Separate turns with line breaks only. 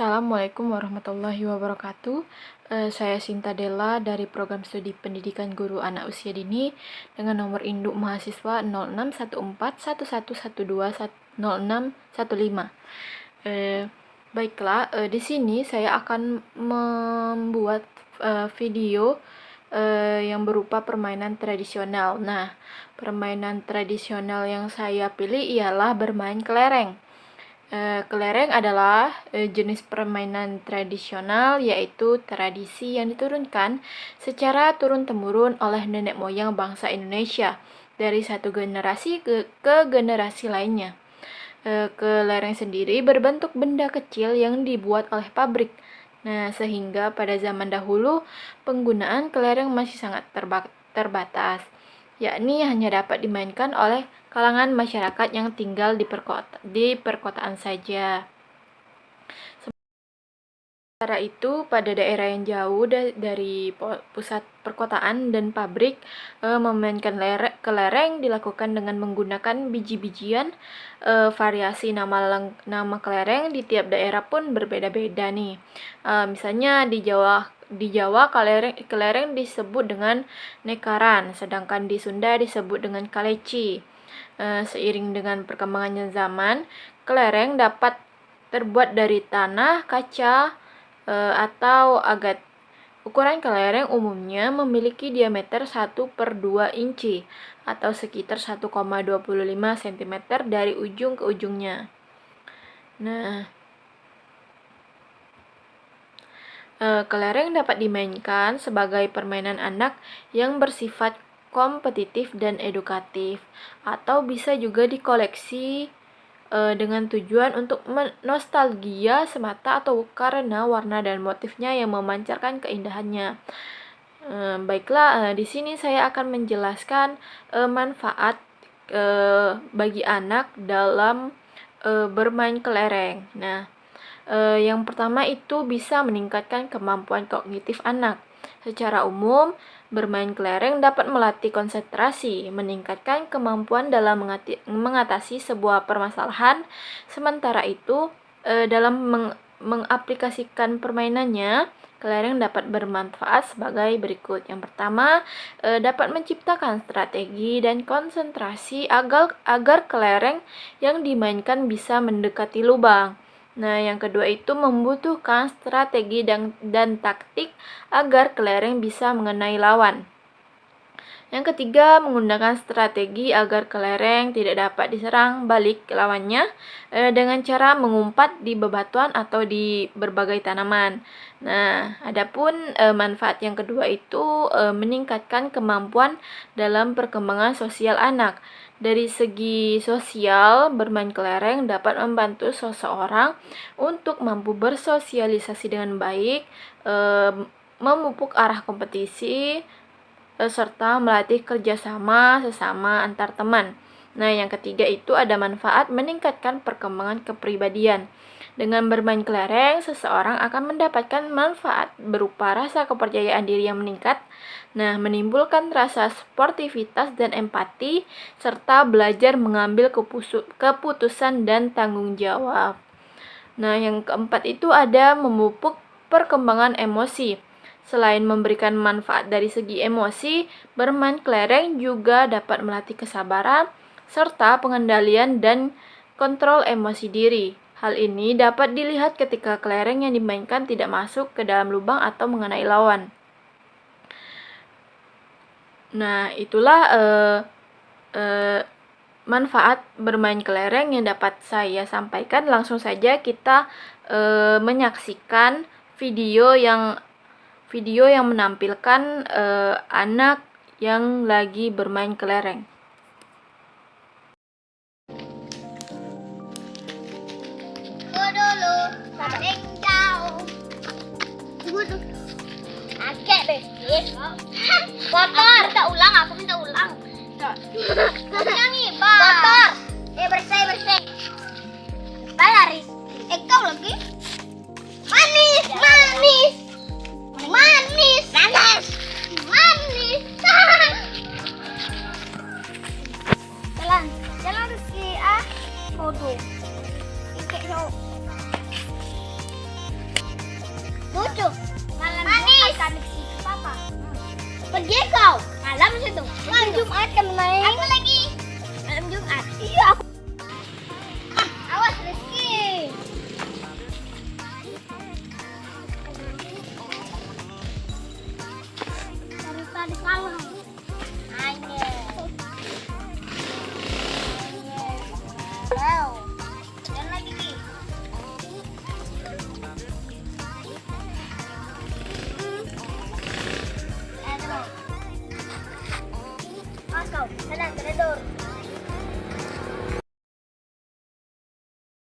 Assalamualaikum warahmatullahi wabarakatuh. Saya Sinta Della dari Program Studi Pendidikan Guru Anak Usia Dini dengan nomor induk mahasiswa 061411200615. Baiklah, di sini saya akan membuat video yang berupa permainan tradisional. Nah, permainan tradisional yang saya pilih ialah bermain kelereng. Kelereng adalah jenis permainan tradisional, yaitu tradisi yang diturunkan secara turun-temurun oleh nenek moyang bangsa Indonesia dari satu generasi ke generasi lainnya. Kelereng sendiri berbentuk benda kecil yang dibuat oleh pabrik. Nah, sehingga pada zaman dahulu penggunaan kelereng masih sangat terbatas, yakni hanya dapat dimainkan oleh kalangan masyarakat yang tinggal di perkotaan saja. Sementara itu, pada daerah yang jauh dari pusat perkotaan dan pabrik, memainkan kelereng dilakukan dengan menggunakan biji-bijian. Variasi nama kelereng di tiap daerah pun berbeda-beda nih. Misalnya di Jawa kelereng disebut dengan nekaran, sedangkan di Sunda disebut dengan kaleci. Seiring dengan perkembangannya zaman, kelereng dapat terbuat dari tanah, kaca, atau agat. Ukuran kelereng umumnya memiliki diameter 1/2 inci atau sekitar 1,25 cm dari ujung ke ujungnya. Nah, kelereng dapat dimainkan sebagai permainan anak yang bersifat kompetitif dan edukatif, atau bisa juga dikoleksi dengan tujuan untuk nostalgia semata atau karena warna dan motifnya yang memancarkan keindahannya. Baiklah, di sini saya akan menjelaskan manfaat bagi anak dalam bermain kelereng. Nah, yang pertama itu bisa meningkatkan kemampuan kognitif anak. Secara umum, bermain kelereng dapat melatih konsentrasi, meningkatkan kemampuan dalam mengatasi sebuah permasalahan. Sementara itu, dalam mengaplikasikan permainannya, kelereng dapat bermanfaat sebagai berikut. Yang pertama, dapat menciptakan strategi dan konsentrasi agar kelereng yang dimainkan bisa mendekati lubang. Nah, yang kedua itu membutuhkan strategi dan taktik agar kelereng bisa mengenai lawan. Yang ketiga, menggunakan strategi agar kelereng tidak dapat diserang balik lawannya dengan cara mengumpat di bebatuan atau di berbagai tanaman. Nah, adapun manfaat yang kedua itu meningkatkan kemampuan dalam perkembangan sosial anak. Dari segi sosial, bermain kelereng dapat membantu seseorang untuk mampu bersosialisasi dengan baik, memupuk arah kompetisi, serta melatih kerjasama sesama antar teman. Nah, yang ketiga itu ada manfaat meningkatkan perkembangan kepribadian. Dengan bermain kelereng, seseorang akan mendapatkan manfaat berupa rasa kepercayaan diri yang meningkat, menimbulkan rasa sportivitas dan empati, serta belajar mengambil keputusan dan tanggung jawab. Nah, yang keempat itu ada memupuk perkembangan emosi. Selain memberikan manfaat dari segi emosi, bermain kelereng juga dapat melatih kesabaran, serta pengendalian dan kontrol emosi diri. Hal ini dapat dilihat ketika kelereng yang dimainkan tidak masuk ke dalam lubang atau mengenai lawan. Nah, itulah manfaat bermain kelereng yang dapat saya sampaikan. Langsung saja kita menyaksikan video yang menampilkan anak yang lagi bermain kelereng.
Dulu, saling jauh. Tunggu. Agak bersih. Kotor. Aku minta ulang. Kotor nih, Bang. Kotor. Bersih. Laris. Kau lagi? Manis. Jalan Rizky. Foto. Ikek Pergi kau. Malam itu. Malam Jumat kami main. Aku